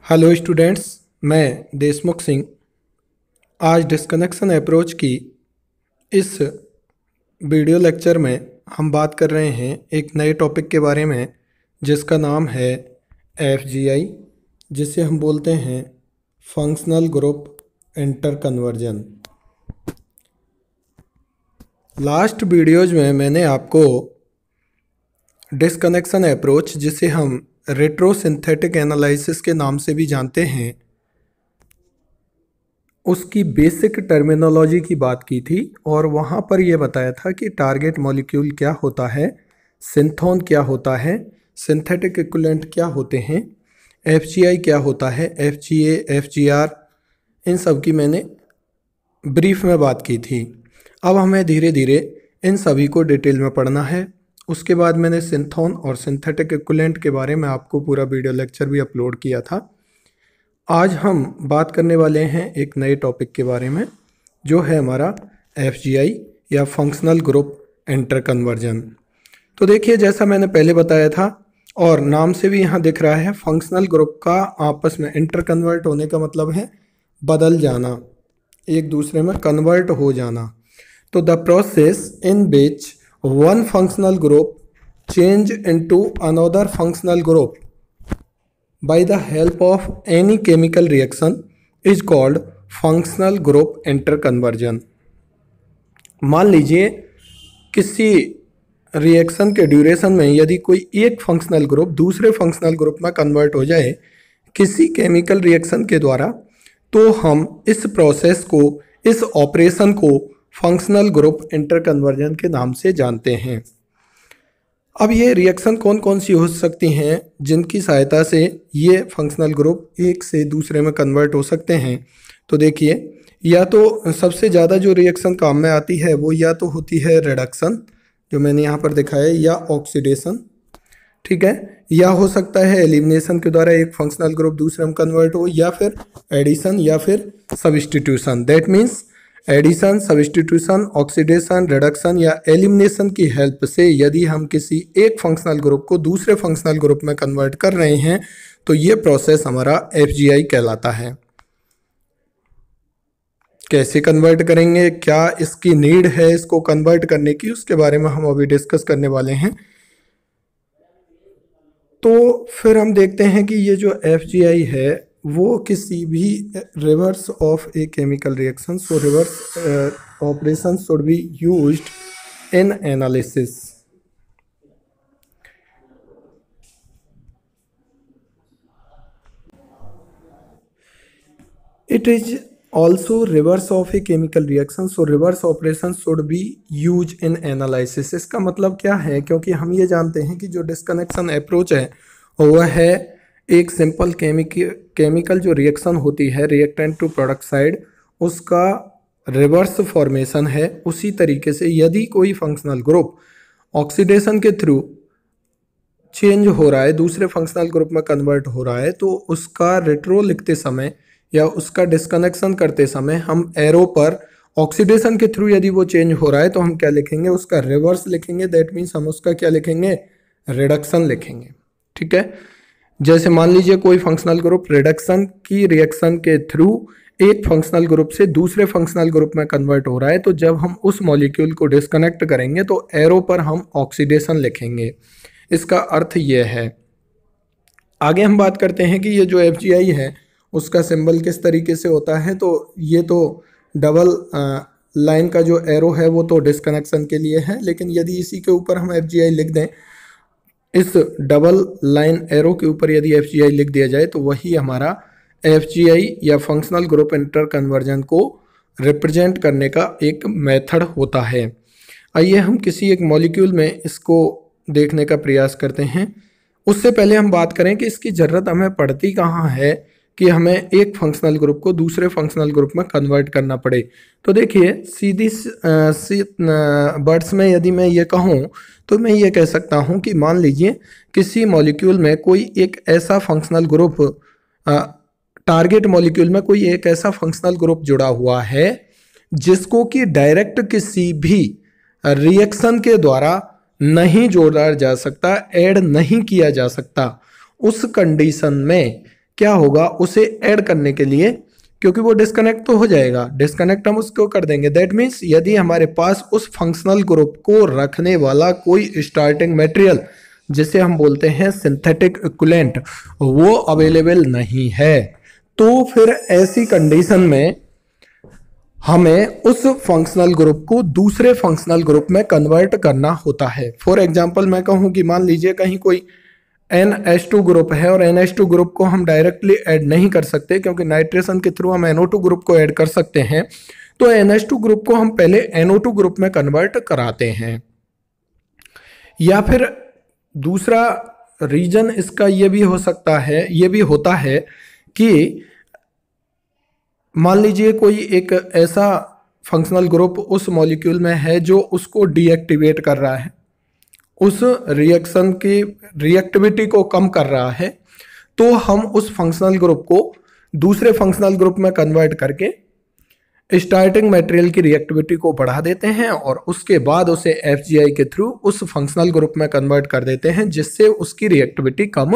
Hello students, मैं देशमुख सिंह आज disconnection approach की इस वीडियो लेक्चर में हम बात कर रहे हैं एक नए टॉपिक के बारे में जिसका नाम है एफजीआई, जिसे हम बोलते हैं functional group inter conversion. Last videos में मैंने आपको डिस्कनेक्शन अप्रोच, जिसे हम रेट्रोसिंथेटिक एनालिसिस के नाम से भी जानते हैं, उसकी बेसिक टर्मिनोलॉजी की बात की थी और वहाँ पर यह बताया था कि टारगेट मॉलिक्यूल क्या होता है, सिंथोन क्या होता है, सिंथेटिक इक्विवेलेंट क्या होते हैं, एफजीआई क्या होता है, एफजीए, एफजीआर, इन सब की मैंने ब्रीफ में बात की थी। अब हमें धीरे धीरे इन सभी को डिटेल में पढ़ना है। उसके बाद मैंने सिंथोन और सिंथेटिक इक्विवेलेंट के बारे में आपको पूरा वीडियो लेक्चर भी अपलोड किया था। आज हम बात करने वाले हैं एक नए टॉपिक के बारे में, जो है हमारा एफजीआई या फंक्शनल ग्रुप इंटर कन्वर्जन। तो देखिए, जैसा मैंने पहले बताया था और नाम से भी यहाँ दिख रहा है, फंक्शनल ग्रुप का आपस में इंटर कन्वर्ट होने का मतलब है बदल जाना, एक दूसरे में कन्वर्ट हो जाना। तो the process in which one functional group change into another functional group by the help of any chemical reaction is called functional group interconversion। मान लीजिए किसी रिएक्शन के ड्यूरेशन में यदि कोई एक फंक्शनल ग्रुप दूसरे फंक्शनल ग्रुप में कन्वर्ट हो जाए किसी केमिकल रिएक्शन के द्वारा, तो हम इस प्रोसेस को, इस ऑपरेशन को फंक्शनल ग्रुप इंटरकन्वर्जन के नाम से जानते हैं। अब ये रिएक्शन कौन कौन सी हो सकती हैं जिनकी सहायता से ये फंक्शनल ग्रुप एक से दूसरे में कन्वर्ट हो सकते हैं? तो देखिए, या तो सबसे ज़्यादा जो रिएक्शन काम में आती है वो या तो होती है रिडक्शन, जो मैंने यहाँ पर दिखाया, या ऑक्सीडेशन, ठीक है, या हो सकता है एलिमिनेशन के द्वारा एक फंक्शनल ग्रुप दूसरे में कन्वर्ट हो, या फिर एडिशन, या फिर substitution. That means addition, substitution, oxidation, reduction या एलिमिनेशन की हेल्प से यदि हम किसी एक फंक्शनल ग्रुप को दूसरे फंक्शनल ग्रुप में कन्वर्ट कर रहे हैं तो ये प्रोसेस हमारा एफजीआई कहलाता है। कैसे कन्वर्ट करेंगे, क्या इसकी नीड है इसको कन्वर्ट करने की, उसके बारे में हम अभी डिस्कस करने वाले हैं। तो फिर हम देखते हैं कि ये जो एफजीआई है वो किसी भी reverse of a chemical reaction, so reverse operation should be used in analysis. It is also reverse of a chemical reaction, so reverse operation should be use in analysis. इसका मतलब क्या है? क्योंकि हम ये जानते हैं कि जो डिस्कनेक्शन अप्रोच है वह है एक सिंपल केमिकल जो रिएक्शन होती है रिएक्टेंट टू प्रोडक्ट साइड, उसका रिवर्स फॉर्मेशन है। उसी तरीके से यदि कोई फंक्शनल ग्रुप ऑक्सीडेशन के थ्रू चेंज हो रहा है, दूसरे फंक्शनल ग्रुप में कन्वर्ट हो रहा है, तो उसका रेट्रो लिखते समय या उसका डिस्कनेक्शन करते समय हम एरो पर ऑक्सीडेशन के थ्रू यदि वो चेंज हो रहा है तो हम क्या लिखेंगे? उसका रिवर्स लिखेंगे। दैट मीन्स हम उसका क्या लिखेंगे? रिडक्शन लिखेंगे, ठीक है। जैसे मान लीजिए कोई फंक्शनल ग्रुप रिडक्शन की रिएक्शन के थ्रू एक फंक्शनल ग्रुप से दूसरे फंक्शनल ग्रुप में कन्वर्ट हो रहा है, तो जब हम उस मॉलिक्यूल को डिस्कनेक्ट करेंगे तो एरो पर हम ऑक्सीडेशन लिखेंगे। इसका अर्थ ये है। आगे हम बात करते हैं कि ये जो एफजीआई है उसका सिंबल किस तरीके से होता है। तो ये तो डबल लाइन का जो एरो है वो तो डिस्कनेक्शन के लिए है, लेकिन यदि इसी के ऊपर हम एफजीआई लिख दें, इस डबल लाइन एरो के ऊपर यदि एफजीआई लिख दिया जाए तो वही हमारा एफजीआई या फंक्शनल ग्रुप इंटर कन्वर्जन को रिप्रेजेंट करने का एक मेथड होता है। आइए हम किसी एक मॉलिक्यूल में इसको देखने का प्रयास करते हैं। उससे पहले हम बात करें कि इसकी ज़रूरत हमें पड़ती कहाँ है कि हमें एक फंक्शनल ग्रुप को दूसरे फंक्शनल ग्रुप में कन्वर्ट करना पड़े। तो देखिए, सीधी वर्ड्स में यदि मैं ये कहूँ तो मैं ये कह सकता हूँ कि मान लीजिए किसी मॉलिक्यूल में कोई एक ऐसा फंक्शनल ग्रुप, टारगेट मॉलिक्यूल में कोई एक ऐसा फंक्शनल ग्रुप जुड़ा हुआ है जिसको कि डायरेक्ट किसी भी रिएक्शन के द्वारा नहीं जोड़ा जा सकता, ऐड नहीं किया जा सकता। उस कंडीशन में क्या होगा उसे ऐड करने के लिए, क्योंकि वो डिस्कनेक्ट तो हो जाएगा, डिस्कनेक्ट हम उसको कर देंगे। दैट मीन्स यदि हमारे पास उस फंक्शनल ग्रुप को रखने वाला कोई स्टार्टिंग मटेरियल जिसे हम बोलते हैं सिंथेटिक इक्विवेलेंट वो अवेलेबल नहीं है, तो फिर ऐसी कंडीशन में हमें उस फंक्शनल ग्रुप को दूसरे फंक्शनल ग्रुप में कन्वर्ट करना होता है। फॉर एग्जांपल मैं कहूं कि मान लीजिए कहीं कोई NH2 ग्रुप है और NH2 ग्रुप को हम डायरेक्टली ऐड नहीं कर सकते, क्योंकि नाइट्रेशन के थ्रू हम NO2 ग्रुप को ऐड कर सकते हैं, तो NH2 ग्रुप को हम पहले NO2 ग्रुप में कन्वर्ट कराते हैं। या फिर दूसरा रीजन इसका ये भी हो सकता है, ये भी होता है कि मान लीजिए कोई एक ऐसा फंक्शनल ग्रुप उस मॉलिक्यूल में है जो उसको डीएक्टिवेट कर रहा है, उस रिएक्शन की रिएक्टिविटी को कम कर रहा है, तो हम उस फंक्शनल ग्रुप को दूसरे फंक्शनल ग्रुप में कन्वर्ट करके स्टार्टिंग मटेरियल की रिएक्टिविटी को बढ़ा देते हैं और उसके बाद उसे FGI के थ्रू उस फंक्शनल ग्रुप में कन्वर्ट कर देते हैं, जिससे उसकी रिएक्टिविटी कम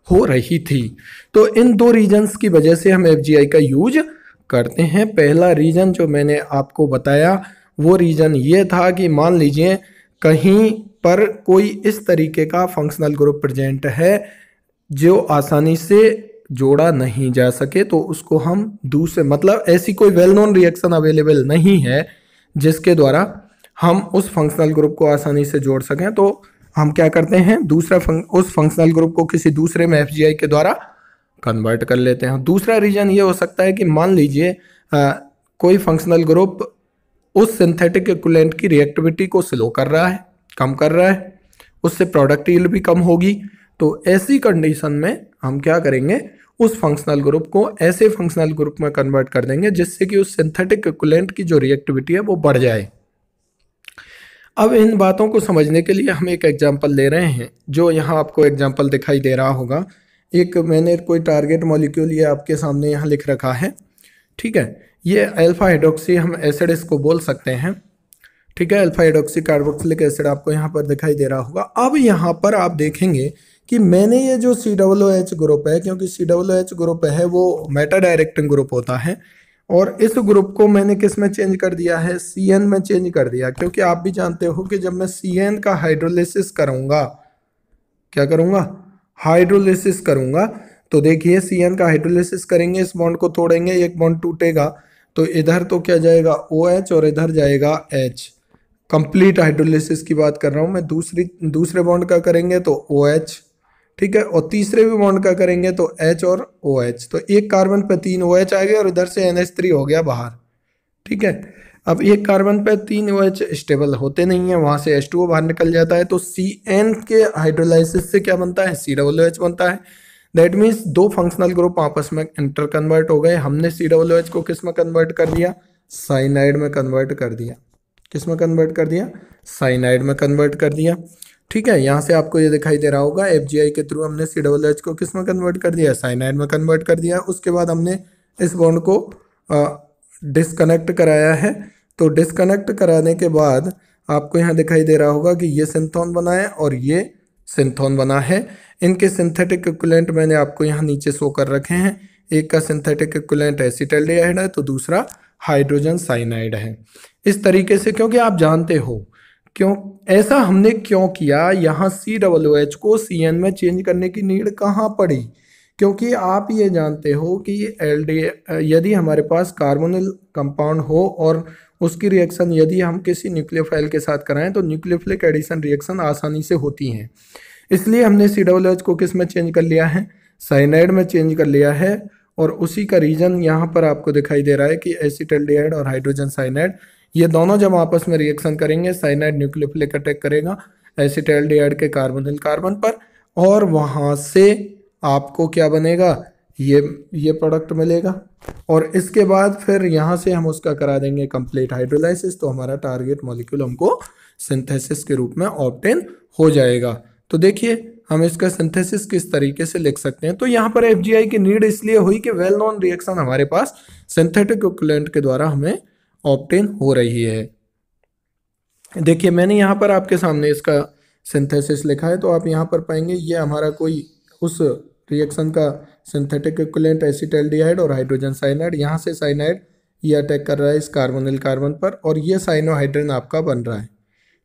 हो रही थी। तो इन दो रीजन्स की वजह से हम FGI का यूज करते हैं। पहला रीजन जो मैंने आपको बताया वो रीजन ये था कि मान लीजिए कहीं पर कोई इस तरीके का फंक्शनल ग्रुप प्रेजेंट है जो आसानी से जोड़ा नहीं जा सके, तो उसको हम दूसरे मतलब ऐसी कोई वेल नोन रिएक्शन अवेलेबल नहीं है जिसके द्वारा हम उस फंक्शनल ग्रुप को आसानी से जोड़ सकें, तो हम क्या करते हैं उस फंक्शनल ग्रुप को किसी दूसरे में FGI के द्वारा कन्वर्ट कर लेते हैं। दूसरा रीजन ये हो सकता है कि मान लीजिए कोई फंक्शनल ग्रुप उस सिंथेटिक इक्विवेलेंट की रिएक्टिविटी को स्लो कर रहा है, कम कर रहा है, उससे प्रोडक्ट यील्ड भी कम होगी, तो ऐसी कंडीशन में हम क्या करेंगे, उस फंक्शनल ग्रुप को ऐसे फंक्शनल ग्रुप में कन्वर्ट कर देंगे जिससे कि उस सिंथेटिक इक्विवेलेंट की जो रिएक्टिविटी है वो बढ़ जाए। अब इन बातों को समझने के लिए हम एक एग्जांपल ले रहे हैं, जो यहाँ आपको एग्जांपल दिखाई दे रहा होगा। एक मैंने कोई टारगेट मॉलिक्यूल ये आपके सामने यहाँ लिख रखा है, ठीक है। ये अल्फा हाइड्रोक्सी हम एसिड इसको बोल सकते हैं, ठीक है। अल्फा हाइड्रोक्सी कार्बोक्सिलिक एसिड आपको यहाँ पर दिखाई दे रहा होगा। अब यहाँ पर आप देखेंगे कि मैंने ये जो COOH ग्रुप है, क्योंकि COOH ग्रुप है वो मेटा डायरेक्टिंग ग्रुप होता है, और इस ग्रुप को मैंने किस में चेंज कर दिया है, CN में चेंज कर दिया, क्योंकि आप भी जानते हो कि जब मैं CN का हाइड्रोलिसिस करूँगा, क्या करूँगा, हाइड्रोलिसिस करूँगा, तो देखिए CN का हाइड्रोलिसिस करेंगे, इस बॉन्ड को तोड़ेंगे, एक बॉन्ड टूटेगा, तो इधर तो क्या जाएगा OH और इधर जाएगा H। कंप्लीट हाइड्रोलिसिस की बात कर रहा हूँ मैं। दूसरे बॉन्ड का करेंगे तो OH, ठीक है, और तीसरे भी बॉन्ड का करेंगे तो H और OH, तो एक कार्बन पे 3 OH आ गया और इधर से NH3 हो गया बाहर, ठीक है। अब एक कार्बन पे 3 OH स्टेबल होते नहीं है, वहां से H2O बाहर निकल जाता है, तो CN के हाइड्रोलाइसिस से क्या बनता है, COOH बनता है। दैट मीन्स दो फंक्शनल ग्रुप आपस में इंटर कन्वर्ट हो गए। हमने COOH को किस में कन्वर्ट कर दिया, साइनाइड में कन्वर्ट कर दिया। किस में कन्वर्ट कर दिया, साइनाइड में कन्वर्ट कर दिया, ठीक है। यहाँ से आपको ये दिखाई दे रहा होगा FGI के थ्रू हमने COOH को किस में कन्वर्ट कर दिया, साइनाइड में कन्वर्ट कर दिया। उसके बाद हमने इस बॉन्ड को डिस्कनेक्ट कराया है, तो डिस्कनेक्ट कराने के बाद आपको यहाँ दिखाई दे रहा होगा कि ये सिंथोन बना है और ये सिंथोन बना है। इनके सिंथेटिक इक्विवेलेंट मैंने आपको यहाँ नीचे शो कर रखे हैं। एक का सिंथेटिक इक्विवेलेंट एसिटाल्डिहाइड है, तो दूसरा हाइड्रोजन साइनाइड है। इस तरीके से, क्योंकि आप जानते हो क्यों ऐसा हमने क्यों किया, यहाँ COOH को CN में चेंज करने की नीड कहाँ पड़ी, क्योंकि आप ये जानते हो कि यदि हमारे पास कार्बोनिल कंपाउंड हो और उसकी रिएक्शन यदि हम किसी न्यूक्लियोफाइल के साथ कराएं तो न्यूक्लियोफिलिक एडिशन रिएक्शन आसानी से होती हैं। इसलिए हमने COOH को किस में चेंज कर लिया है, साइनाइड में चेंज कर लिया है, और उसी का रीजन यहाँ पर आपको दिखाई दे रहा है कि एसिटाल्डिहाइड और हाइड्रोजन साइनाइड ये दोनों जब आपस में रिएक्शन करेंगे, साइनाइड न्यूक्लियोफिलिक अटैक करेगा एसिटाल्डिहाइड के कार्बोनिल कार्बन पर, और वहाँ से आपको क्या बनेगा, ये प्रोडक्ट मिलेगा, और इसके बाद फिर यहाँ से हम उसका करा देंगे कंप्लीट हाइड्रोलाइसिस, तो हमारा टारगेट मॉलिक्यूल हमको सिंथेसिस के रूप में ऑब्टेन हो जाएगा। तो देखिए हम इसका सिंथेसिस किस तरीके से लिख सकते हैं। तो यहाँ पर FGI की नीड इसलिए हुई कि वेल नोन रिएक्शन हमारे पास सिंथेटिक इक्विवेलेंट के द्वारा हमें ऑब्टेन हो रही है। देखिए मैंने यहाँ पर आपके सामने इसका सिंथेसिस लिखा है, तो आप यहाँ पर पाएंगे ये हमारा कोई उस रिएक्शन का सिंथेटिक इक्विवेलेंट एसिटाल्डिहाइड और हाइड्रोजन साइनाइड। यहाँ से साइनाइड ये अटैक कर रहा है इस कार्बोनिल कार्बन पर और ये साइनोहाइड्रिन आपका बन रहा है,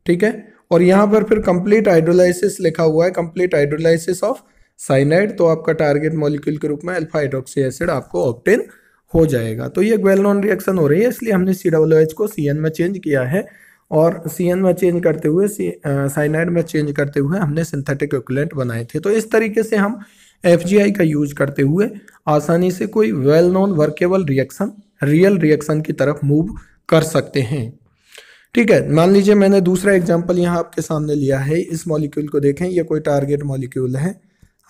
ठीक है। और यहाँ पर फिर कंप्लीट हाइड्रोलाइसिस लिखा हुआ है, कंप्लीट हाइड्रोलाइसिस ऑफ साइनाइड, तो आपका टारगेट मॉलिक्यूल के रूप में अल्फा हाइड्रोक्सी एसिड आपको ऑब्टेन हो जाएगा। तो ये वेल नोन रिएक्शन हो रही है, इसलिए हमने COOH को CN में चेंज किया है और CN में चेंज करते हुए साइनाइड में चेंज करते हुए हमने सिंथेटिक इक्विवेलेंट बनाए थे। तो इस तरीके से हम FGI का यूज करते हुए आसानी से कोई well known workable reaction, real reaction की तरफ मूव कर सकते हैं, ठीक है। मान लीजिए मैंने दूसरा एग्जांपल यहाँ आपके सामने लिया है। इस मॉलिक्यूल को देखें, ये कोई टारगेट मॉलिक्यूल है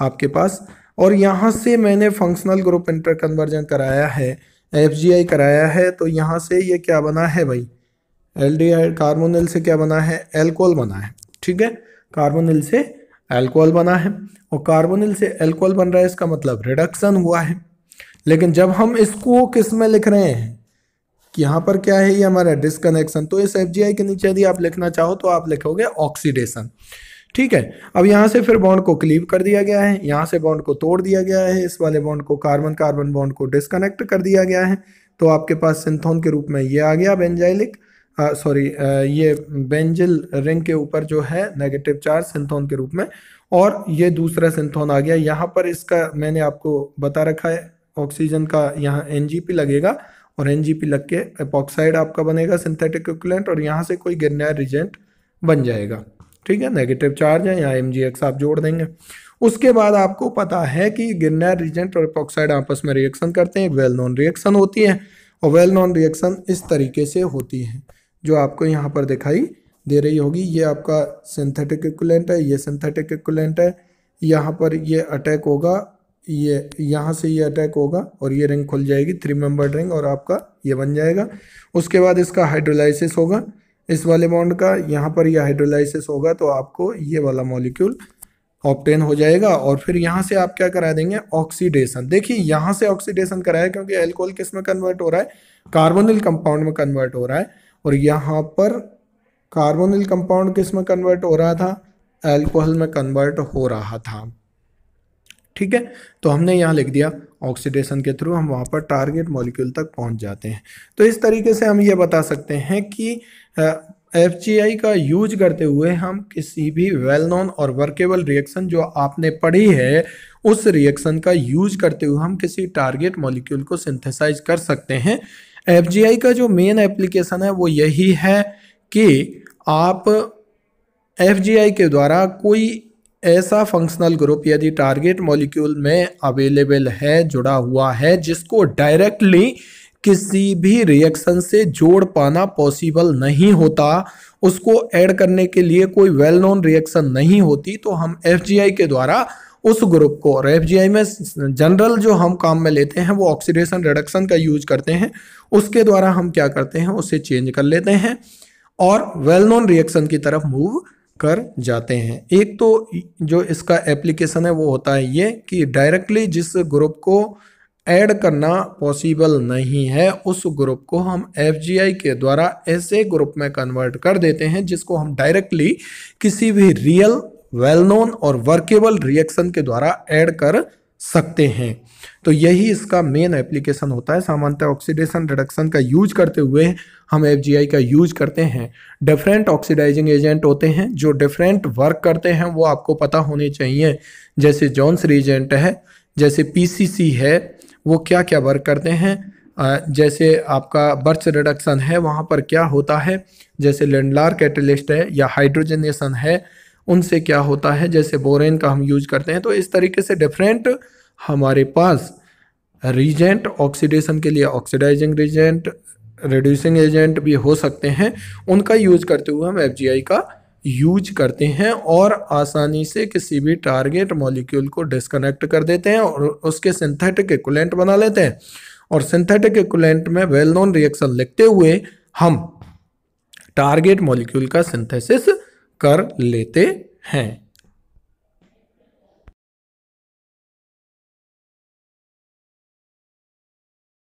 आपके पास और यहाँ से मैंने फंक्शनल ग्रुप इंटर कन्वर्जन कराया है, FGI कराया है। तो यहाँ से ये क्या बना है भाई, एल्डिहाइड कार्बोनिल से क्या बना है, एल्कोहल बना है, ठीक है। कार्बोनिल से एल्कोहल बना है और कार्बोनिल से एल्कोहल बन रहा है, इसका मतलब रिडक्शन हुआ है। लेकिन जब हम इसको किस में लिख रहे हैं कि यहाँ पर क्या है, ये हमारा डिस्कनेक्शन, तो इस FGI के नीचे यदि आप लिखना चाहो तो आप लिखोगे ऑक्सीडेशन, ठीक है। अब यहाँ से फिर बॉन्ड को क्लीव कर दिया गया है, यहाँ से बॉन्ड को तोड़ दिया गया है, इस वाले बॉन्ड को कार्बन कार्बन बॉन्ड को डिस्कनेक्ट कर दिया गया है। तो आपके पास सिंथोन के रूप में ये आ गया बेंजाइलिक ये बेंजिल रिंग के ऊपर जो है नेगेटिव चार्ज सिंथोन के रूप में, और ये दूसरा सिंथोन आ गया। यहाँ पर इसका मैंने आपको बता रखा है, ऑक्सीजन का यहाँ NGP लगेगा और NGP लग के एपॉक्साइड आपका बनेगा सिंथेटिक इक्विवेलेंट और यहाँ से कोई गिरनार रिजेंट बन जाएगा, ठीक है। नेगेटिव चार्ज है, यहाँ MgX आप जोड़ देंगे। उसके बाद आपको पता है कि गिरनार रिजेंट और एपॉक्साइड आपस में रिएक्शन करते हैं, एक वेल नोन रिएक्शन होती है और वेल नोन रिएक्शन इस तरीके से होती है जो आपको यहाँ पर दिखाई दे रही होगी। ये आपका सिंथेटिक इक्विवेलेंट है, ये सिंथेटिक इक्विवेलेंट है, यहाँ पर ये अटैक होगा, ये यहाँ से ये अटैक होगा और ये रिंग खुल जाएगी, 3 मेंबर्ड रिंग, और आपका ये बन जाएगा। उसके बाद इसका हाइड्रोलाइसिस होगा इस वाले बॉन्ड का, यहाँ पर ये हाइड्रोलाइसिस होगा तो आपको ये वाला मॉलिक्यूल ऑब्टेन हो जाएगा। और फिर यहाँ से आप क्या करा देंगे, ऑक्सीडेशन। देखिए यहाँ से ऑक्सीडेशन कराया क्योंकि एल्कोहल किस में कन्वर्ट हो रहा है, कार्बोनिल कंपाउंड में कन्वर्ट हो रहा है, और यहाँ पर कार्बोनिल कंपाउंड किस में कन्वर्ट हो रहा था, एल्कोहल में कन्वर्ट हो रहा था, ठीक है। तो हमने यहाँ लिख दिया ऑक्सीडेशन के थ्रू हम वहाँ पर टारगेट मॉलिक्यूल तक पहुँच जाते हैं। तो इस तरीके से हम ये बता सकते हैं कि FGI का यूज करते हुए हम किसी भी वेल नोन और वर्केबल रिएक्शन जो आपने पढ़ी है उस रिएक्शन का यूज करते हुए हम किसी टारगेट मॉलिक्यूल को सिंथेसाइज कर सकते हैं। FGI का जो मेन एप्लीकेशन है वो यही है कि आप FGI के द्वारा कोई ऐसा फंक्शनल ग्रुप यदि टारगेट मॉलिक्यूल में अवेलेबल है, जुड़ा हुआ है, जिसको डायरेक्टली किसी भी रिएक्शन से जोड़ पाना पॉसिबल नहीं होता, उसको ऐड करने के लिए कोई वेल नोन रिएक्शन नहीं होती, तो हम FGI के द्वारा उस ग्रुप को, और FGI में जनरल जो हम काम में लेते हैं वो ऑक्सीडेशन रिडक्शन का यूज करते हैं, उसके द्वारा हम क्या करते हैं उसे चेंज कर लेते हैं और वेल नोन रिएक्शन की तरफ मूव कर जाते हैं। एक तो जो इसका एप्लीकेशन है वो होता है ये कि डायरेक्टली जिस ग्रुप को ऐड करना पॉसिबल नहीं है उस ग्रुप को हम FGI के द्वारा ऐसे ग्रुप में कन्वर्ट कर देते हैं जिसको हम डायरेक्टली किसी भी रियल वेल नोन और वर्केबल रिएक्शन के द्वारा ऐड कर सकते हैं। तो यही इसका मेन एप्लीकेशन होता है। सामान्यतः ऑक्सीडेशन रिडक्शन का यूज करते हुए हम FGI का यूज करते हैं। डिफरेंट ऑक्सीडाइजिंग एजेंट होते हैं जो डिफरेंट वर्क करते हैं, वो आपको पता होने चाहिए। जैसे जॉन्स रिएजेंट है, जैसे PCC है, वो क्या क्या वर्क करते हैं। जैसे आपका बर्च रिडक्शन है, वहाँ पर क्या होता है, जैसे लेंडलार कैटलिस्ट है या हाइड्रोजनेशन है, उनसे क्या होता है, जैसे बोरेन का हम यूज करते हैं। तो इस तरीके से डिफरेंट हमारे पास रीजेंट ऑक्सीडेशन के लिए ऑक्सीडाइजिंग रीजेंट, रिड्यूसिंग एजेंट भी हो सकते हैं, उनका यूज करते हुए हम FGI का यूज करते हैं और आसानी से किसी भी टारगेट मॉलिक्यूल को डिस्कनेक्ट कर देते हैं और उसके सिंथेटिक इक्विवेलेंट बना लेते हैं। और सिंथेटिक इक्विवेलेंट में वेल नोन रिएक्शन लिखते हुए हम टारगेट मॉलिक्यूल का सिंथेसिस कर लेते हैं।